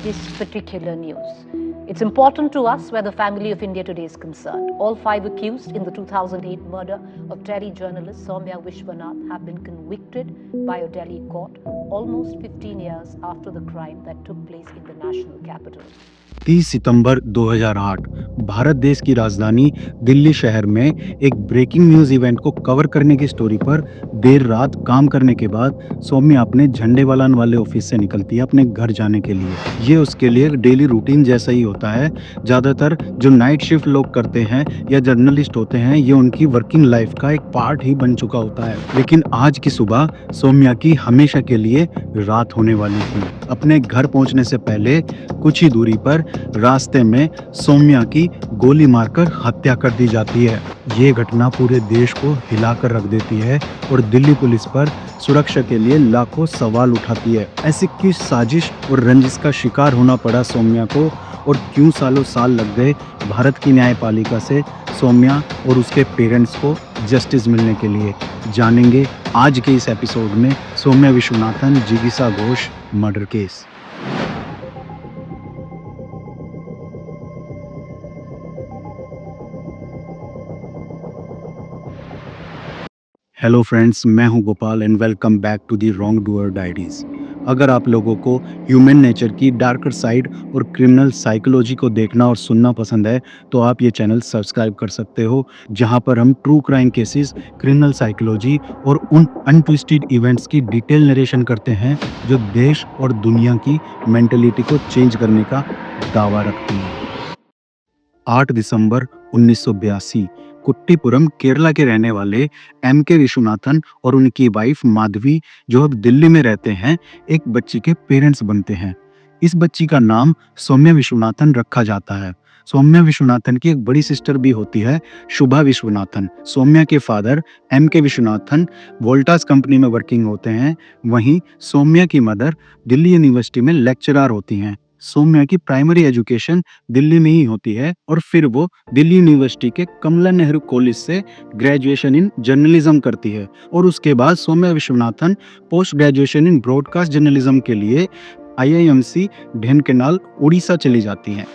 this particular news. It's important to us where the family of India today is concerned. All 5 accused in the 2008 murder of Delhi journalist Soumya Vishwanath have been convicted by a Delhi court almost 15 years after the crime that took place in the national capital. 30 सितंबर 2008 भारत देश की राजधानी दिल्ली शहर में एक breaking news event को cover करने की story पर देर रात काम करने के बाद सौम्या अपने झंडेवालान वाले ऑफिस से निकलती है अपने घर जाने के लिए। ये उसके लिए डेली रूटीन जैसा ही होता है। ज़्यादातर जो नाइट शिफ्ट लोग करते हैं या जर्नलिस्ट होते हैं, ये उनकी वर्किंग लाइफ का एक पार्ट ही बन चुका होता है। लेकिन आज की सुबह सौम्या की हमेशा के लिए रात होने वाली थी। अपने घर पहुंचने से पहले कुछ ही दूरी पर रास्ते में सौम्या की गोली मारकर हत्या कर दी जाती है। ये घटना पूरे देश को हिलाकर रख देती है और दिल्ली पुलिस पर सुरक्षा के लिए लाखों सवाल उठाती है। ऐसी किस साजिश और रंजिश का शिकार होना पड़ा सौम्या को और क्यों सालों साल लग गए भारत की न्यायपालिका से सौम्या और उसके पेरेंट्स को जस्टिस मिलने के लिए, जानेंगे आज के इस एपिसोड में सौम्या विश्वनाथन जिगीसा Ghosh murder case. Hello friends, मैं हूं Gopal and welcome back to the wrong doer diaries. अगर आप लोगों को ह्यूमन नेचर की डार्कर साइड और क्रिमिनल साइकोलॉजी को देखना और सुनना पसंद है तो आप ये चैनल सब्सक्राइब कर सकते हो, जहां पर हम true crime cases, criminal psychology और उन अनट्विस्टेड इवेंट्स की डिटेल नरेशन करते हैं जो देश और दुनिया की मेंटलिटी को चेंज करने का दावा रखती हैं। 8 दिसंबर 1982 कुट्टीपुरम केरला के रहने वाले M.K. विश्वनाथन और उनकी वाइफ माधवी, जो अब दिल्ली में रहते हैं, एक बच्ची के पेरेंट्स बनते हैं। इस बच्ची का नाम सौम्या विश्वनाथन रखा जाता है। सौम्या विश्वनाथन की एक बड़ी सिस्टर भी होती है, शुभा विश्वनाथन। सौम्या के father M.K. Vishwanathan Voltas company में वर्किंग होते हैं। वहीं सौम्या की मदर दिल्ली यूनिवर्सिटी में लेक्चरर होती हैं। सौम्या की प्राइमरी एजुकेशन दिल्ली में ही होती है और फिर वो दिल्ली यूनिवर्सिटी के कमला नेहरू कॉलेज से ग्रेजुएशन इन जर्नलिज्म करती है और उसके बाद Soumya Vishwanathan post graduation in broadcast journalism के लिए IIMC ढेनकनाल उड़ीसा चली जाती हैं।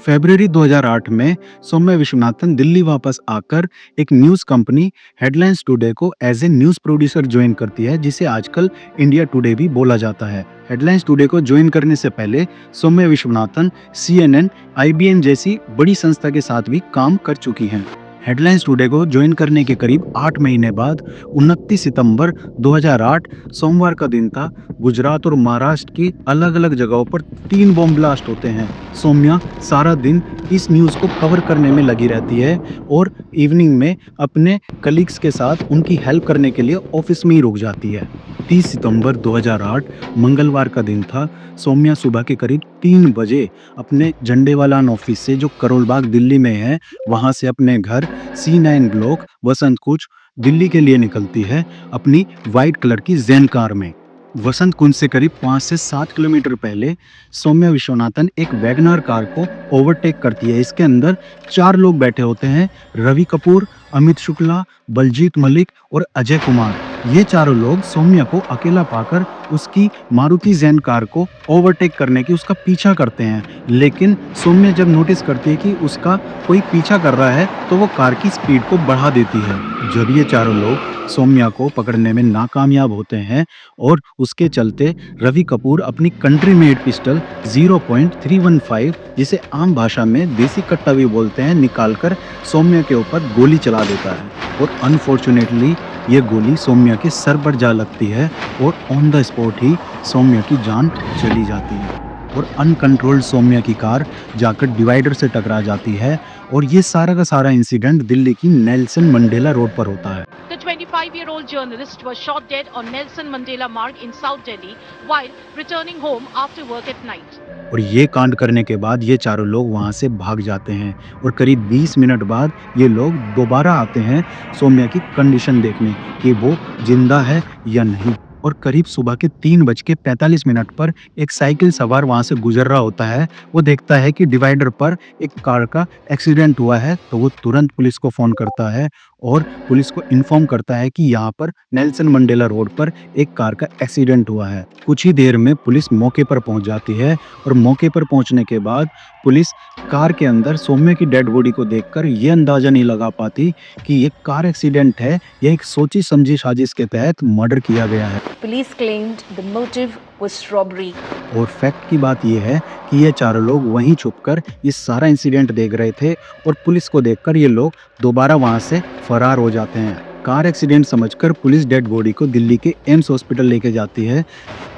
फरवरी 2008 में सौम्या विश्वनाथन दिल्ली वापस आकर एक न्यूज कंपनी हेडलाइंस टुडे को as a news producer join करती है, जिसे आजकल इंडिया टुडे भी बोला जाता है। हेडलाइंस टुडे को ज्वाइन करने से पहले सौम्या विश्वनाथन CNN, IBM जैसी बड़ी संस्था के साथ भी काम कर चुकी हैं। हेडलाइंस टुडे को ज्वाइन करने के करीब 8 महीने बाद 29 सितंबर 2008 सोमवार का दिन था। गुजरात और महाराष्ट्र की अलग अलग जगहों पर 3 बॉम्ब ब्लास्ट होते हैं। सौम्या सारा दिन इस न्यूज़ को कवर करने में लगी रहती है और इवनिंग में अपने कलीग्स के साथ उनकी हेल्प करने के लिए ऑफिस में ही रुक जाती है। 30 सितंबर 2008 मंगलवार का दिन था। सौम्या सुबह के करीब 3 बजे अपने झंडेवालान ऑफिस से, जो करोल बाग दिल्ली में है, वहां से अपने घर C9 ब्लॉक वसंत कुंज दिल्ली के लिए निकलती है अपनी वाइट कलर की ज़ेन कार में। वसंत कुंज से करीब 5 से 7 किलोमीटर पहले सौम्या विश्वनाथन एक वैगनर कार को ओवरटेक करती है। इसके अंदर 4 लोग बैठे होते हैं, रवि कपूर, अमित शुक्ला, बलजीत मलिक और अजय कुमार। ये चारों लोग सौम्या को अकेला पाकर उसकी मारुति ज़ेन कार को ओवरटेक करने की उसका पीछा करते हैं। लेकिन सौम्या जब नोटिस करती है कि उसका कोई पीछा कर रहा है तो वो कार की स्पीड को बढ़ा देती है। जब ये चारों लोग सौम्या को पकड़ने में नाकामयाब होते हैं और उसके चलते रवि कपूर अपनी कंट्री मेड पिस्टल 0.315, जिसे आम भाषा में देसी कट्टा भी बोलते हैं, निकालकर सौम्या के ऊपर गोली चला देता है और अनफॉर्चुनेटली ये गोली सौम्या के सर पर जा लगती है और ऑन द स्पॉट ही सौम्या की जान चली जाती है और अनकंट्रोल्ड सौम्या की कार जाकर डिवाइडर से टकरा जाती है और ये सारा का सारा इंसिडेंट दिल्ली की नेल्सन मंडेला रोड पर होता है। The 25-year-old journalist was shot dead on Nelson Mandela Marg in South Delhi while returning home after work at night. और ये कांड करने के बाद ये चारों लोग वहाँ से भाग जाते हैं और करीब 20 मिनट बाद ये लोग दोबारा आते हैं सौम्या की कंडीशन देखने कि वो जिंदा है या नहीं। और करीब सुबह के 3:45 पर एक साइकिल सवार वहां से गुजर रहा होता है। वो देखता है कि डिवाइडर पर एक कार का एक्सीडेंट हुआ है तो वो तुरंत पुलिस को फोन करता है और पुलिस को इन्फॉर्म करता है कि यहाँ पर नेल्सन मंडेला रोड पर एक कार का एक्सीडेंट हुआ है। कुछ ही देर में पुलिस मौके पर पहुंच जाती है और मौके पर पहुंचने के बाद पुलिस कार के अंदर सौम्य की डेड बॉडी को देखकर ये अंदाजा नहीं लगा पाती कि ये कार एक्सीडेंट है या एक सोची समझी साजिश के तहत मर्डर किया गया है। Police claimed the motive was robbery. और फैक्ट की बात यह है कि ये चारों लोग वहीं छुपकर ये सारा इंसिडेंट देख रहे थे और पुलिस को देखकर ये लोग दोबारा वहां से फरार हो जाते हैं। कार एक्सीडेंट समझकर पुलिस डेड बॉडी को दिल्ली के एम्स हॉस्पिटल लेके जाती है।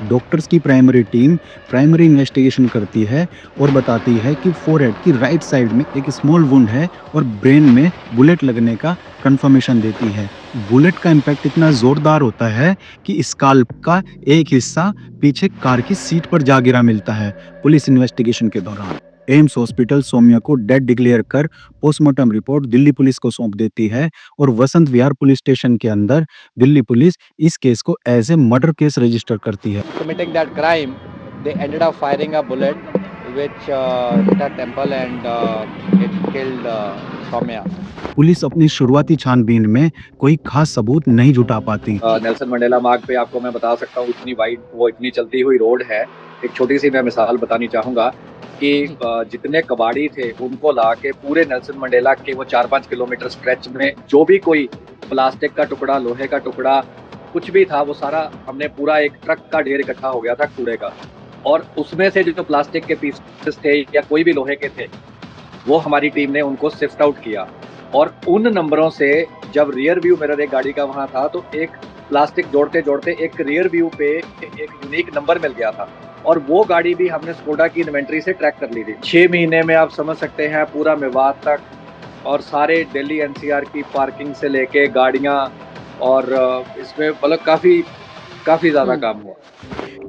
डॉक्टर्स की प्राइमरी टीम प्राइमरी इन्वेस्टिगेशन करती है और बताती है कि फोरहेड की राइट साइड में एक स्मॉल वुंड है और ब्रेन में बुलेट लगने का कंफर्मेशन देती है। बुलेट का इम्पैक्ट इतना जोरदार होता है कि स्काल्प का एक हिस्सा पीछे कार की सीट पर जा गिरा मिलता है। पुलिस इन्वेस्टिगेशन के दौरान एम्स हॉस्पिटल सौम्या को डेड डिक्लेयर कर पोस्टमार्टम रिपोर्ट दिल्ली पुलिस को सौंप देती है और वसंत विहार पुलिस स्टेशन के अंदर दिल्ली पुलिस इस केस को as a murder case register करती है। Committing that crime, they ended up firing a bullet which hit a temple and it killed Soumya. Police अपनी शुरुआती छानबीन में कोई खास सबूत नहीं जुटा पाती। नेल्सन मंडेला मार्ग पे आपको मैं बता सकता हूँ इतनी वाइड वो इतनी चलती हुई रोड है। एक छोटी सी मैं मिसाल बतानी चाहूँगा कि जितने कबाड़ी थे उनको ला के पूरे नेल्सन मंडेला के वो 4-5 किलोमीटर स्ट्रेच में जो भी कोई प्लास्टिक का टुकड़ा, लोहे का टुकड़ा, कुछ भी था वो सारा हमने पूरा एक ट्रक का ढेर इकट्ठा हो गया था कूड़े का, और उसमें से जो प्लास्टिक के पीसेस थे या कोई भी लोहे के थे वो हमारी टीम ने उनको सिफ्ट आउट किया। और उन नंबरों से जब रियर व्यू मिरर एक गाड़ी का वहाँ था तो एक प्लास्टिक जोड़ते जोड़ते एक रियर व्यू पे एक यूनिक नंबर मिल गया था और वो गाड़ी भी हमने स्कोडा की इन्वेंट्री से ट्रैक कर ली थी। 6 महीने में आप समझ सकते हैं पूरा मेवात तक और सारे दिल्ली एनसीआर की पार्किंग से लेके गाड़ियाँ और इसमें मतलब काफ़ी ज़्यादा काम हुआ।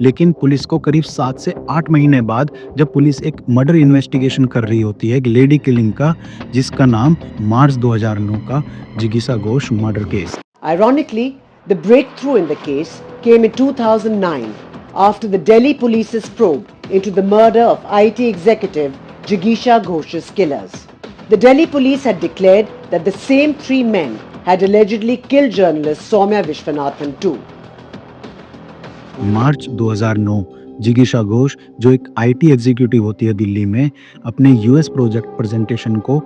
लेकिन पुलिस को करीब 7 से 8 महीने बाद जब पुलिस एक मर्डर इन्वेस्टिगेशन कर रही होती है एक लेडी किलिंग का जिसका नाम मार्च 2009 का जिगीशा Ghosh murder case. Ironically, the breakthrough in the case came in 2009 after the Delhi police's probe into the murder of IT executive Jigisha Ghosh's killers. The Delhi police had declared that the same 3 men had allegedly killed journalist Soumya Vishwanathan too. मार्च 2009 जिगीशा घोष जो एक IT executive होती है दिल्ली में अपने US project presentation को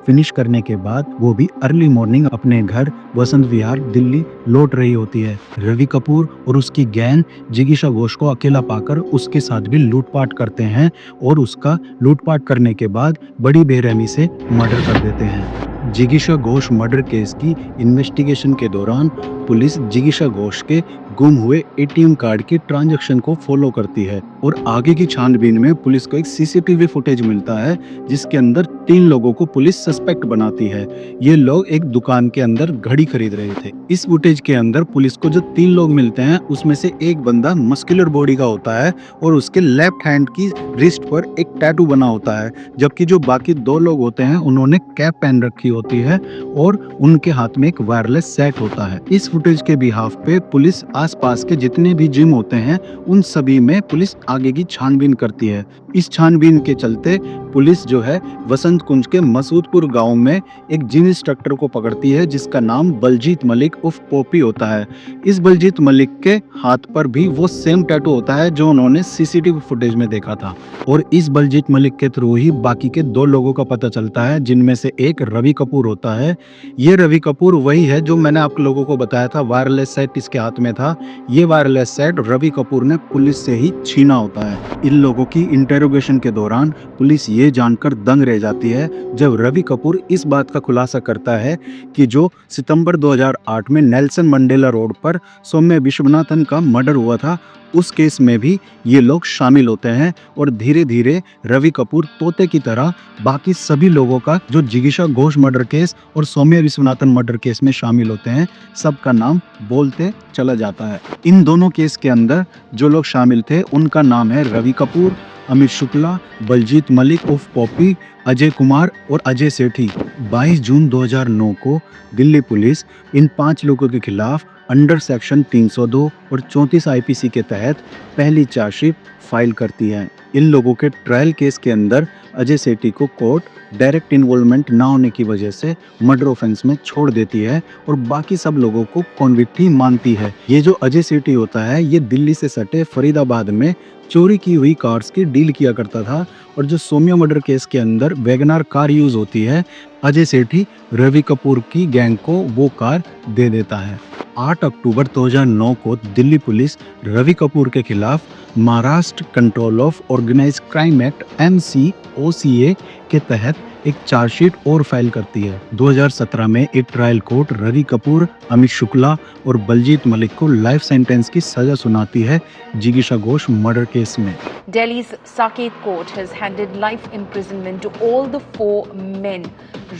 finish करने के बाद वो भी अर्ली मॉर्निंग अपने घर वसंत विहार दिल्ली लौट रही होती है। रवि कपूर और उसकी गैंग जिगीशा घोष को अकेला पाकर उसके साथ भी लूटपाट करते हैं और उसका लूटपाट करने के बाद बड़ी बेरहमी से मर्डर कर देते हैं। जिगीशा घोष मर्डर केस की इन्वेस्टिगेशन के दौरान पुलिस जिगीशा घोष के गुम हुए एटीएम कार्ड के ट्रांजैक्शन को फॉलो करती है और आगे की छानबीन में पुलिस को एक सीसीटीवी फुटेज मिलता है जिसके अंदर 3 लोगों को पुलिस सस्पेक्ट बनाती है। ये लोग एक दुकान के अंदर घड़ी खरीद रहे थे। इस फुटेज के अंदर पुलिस को जो 3 लोग मिलते हैं उसमें से एक बंदा मस्कुलर बॉडी का होता है और उसके लेफ्ट हैंड की रिस्ट पर एक टैटू बना होता है, जबकि जो बाकी 2 लोग होते हैं उन्होंने कैप पहन रखी होती है और उनके हाथ में एक वायरलेस सेट होता है। इस फुटेज के बिहाफ पे पुलिस आसपास के जितने भी जिम होते हैं उन सभी में पुलिस आगे की छानबीन करती है। इस छानबीन के चलते पुलिस जो है वसंत कुंज के मसूदपुर गांव में एक जिम इंस्ट्रक्टर को पकड़ती है जिसका नाम बलजीत मलिक उर्फ पोपी होता है। इस बलजीत मलिक के हाथ पर भी वो सेम टैटू होता है जो उन्होंने सीसीटीवी फुटेज में देखा था और इस बलजीत मलिक के थ्रू ही बाकी के 2 लोगों का पता चलता है जिनमें से एक रवि कपूर होता है। ये रवि कपूर वही है जो मैंने आप लोगों को बताया था वायरलेस सेट इसके हाथ में था। ये वायरलेस सेट रवि कपूर ने पुलिस से ही छीना होता है। इन लोगों की इंटेरोगेशन के दौरान पुलिस ये जानकर दंग रह जाती है जब रवि कपूर इस बात का खुलासा करता है कि जो सितंबर 2008 में नेल्सन मंडेला रोड पर सौम्या विश्वनाथन का मर्डर हुआ था उस केस में भी ये लोग शामिल होते हैं और धीरे धीरे रवि कपूर तोते की तरह बाकी सभी लोगों का जो जिगीशा घोष मर्डर केस और सौम्या विश्वनाथन मर्डर केस में शामिल होते हैं सबका नाम बोलते चला जाता है। इन दोनों केस के अंदर जो लोग शामिल थे उनका नाम है रवि कपूर, अमित शुक्ला, बलजीत मलिक उर्फ पॉपी, अजय कुमार और अजय सेठी। 22 जून 2009 को दिल्ली पुलिस इन 5 लोगों के खिलाफ अंडर सेक्शन 302 और 34 आईपीसी के तहत पहली चार्जशीट फाइल करती है। इन लोगों के ट्रायल केस के अंदर अजय सेठी को कोर्ट डायरेक्ट इन्वॉल्वमेंट ना होने की वजह से मर्डर ऑफेंस में छोड़ देती है और बाकी सब लोगों को कॉन्विक्ट ही मानती है। ये जो अजय सेठी होता है ये दिल्ली से सटे फरीदाबाद में चोरी की हुई कार्स की डील किया करता था और जो सौम्या मर्डर केस के अंदर वैगनार कार यूज होती है, अजय सेठी रवि कपूर की गैंग को वो कार दे देता है। 8 अक्टूबर 2009 को दिल्ली पुलिस रवि कपूर के खिलाफ Maharashtra control of organised crime act MCOCA के तहत एक चार्जशीट और फाइल करती है। 2017 में एक ट्रायल कोर्ट रवि कपूर, अमित शुक्ला और बलजीत मलिक को लाइफ सेंटेंस की सजा सुनाती है जिगीशा घोष मर्डर केस में। Delhi's Saket court has handed life imprisonment to all the 4 men,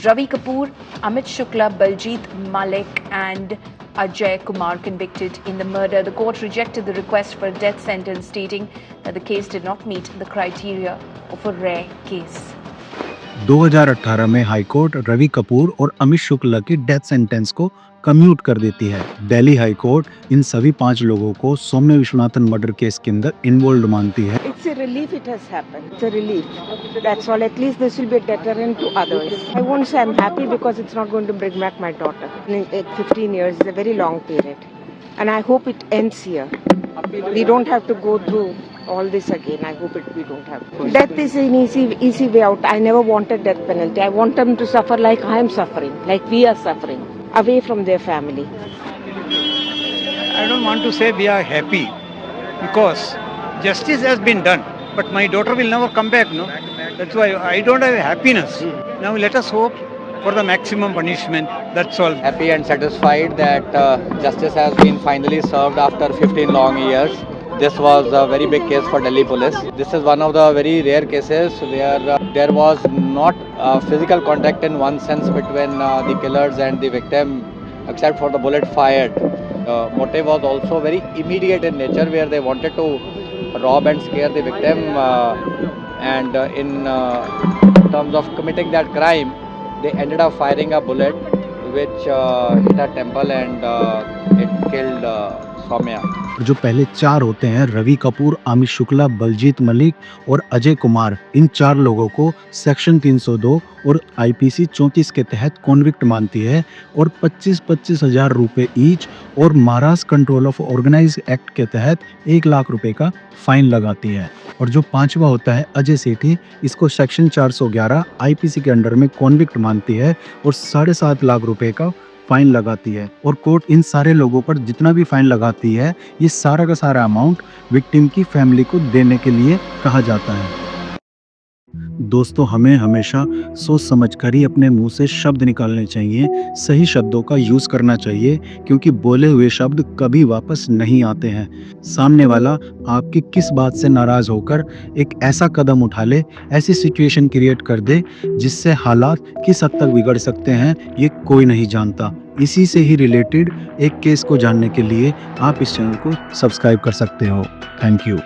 Ravi Kapoor, Amit Shukla, Baljit Malik and Ajay Kumar, convicted in the murder. The court rejected the request for a death sentence, stating that the case did not meet the criteria of a rare case. 2018 में high court Ravi Kapoor और अमित शुक्ला की death sentence को commute कर देती है। Delhi high court इन सभी 5 लोगों को सौम्या विश्वनाथन मर्डर केस के अंदर इन्वॉल्व मानती है। It's a relief it has happened. It's a relief. That's all. At least this will be a deterrent to others. I won't say I'm happy because it's not going to bring back my daughter. 15 years is a very long period. And I hope it ends here. We don't have to go through all this again. I hope we don't have to. Death is an easy way out. I never wanted death penalty. I want them to suffer like I am suffering, like we are suffering, away from their family. I don't want to say we are happy because justice has been done, but my daughter will never come back, no? That's why I don't have happiness. Now let us hope for the maximum punishment, that's all. Happy and satisfied that justice has been finally served after 15 long years. This was a very big case for Delhi police. This is one of the very rare cases where there was not physical contact in one sense between the killers and the victim, except for the bullet fired. Motive was also very immediate in nature, where they wanted to rob and scare the victim, and in terms of committing that crime, they ended up firing a bullet which hit her temple and it killed Soumya. जो पहले 4 होते हैं रवि कपूर, अमित शुक्ला, बलजीत मलिक और अजय कुमार, इन 4 लोगों को section 302 और IPC 34 के तहत कॉन्विक्ट मानती है और 25-25 हजार रुपए ईच और Maharashtra control of organised act के तहत 1 लाख रुपए का फाइन लगाती है। और जो 5वां होता है अजय सेठी, इसको सेक्शन 411 IPC के अंडर में कॉन्विक्ट मानती है और 7.5 लाख रुपए का फाइन लगाती है। और कोर्ट इन सारे लोगों पर जितना भी फाइन लगाती है, ये सारा का सारा अमाउंट विक्टिम की फैमिली को देने के लिए कहा जाता है। दोस्तों, हमें हमेशा सोच समझकर ही अपने मुंह से शब्द निकालने चाहिए, सही शब्दों का यूज़ करना चाहिए, क्योंकि बोले हुए शब्द कभी वापस नहीं आते हैं। सामने वाला आपकी किस बात से नाराज़ होकर एक ऐसा कदम उठा ले, ऐसी सिचुएशन क्रिएट कर दे जिससे हालात किस हद तक बिगड़ सकते हैं, ये कोई नहीं जानता। इसी से ही रिलेटेड एक केस को जानने के लिए आप इस चैनल को सब्सक्राइब कर सकते हो। Thank you.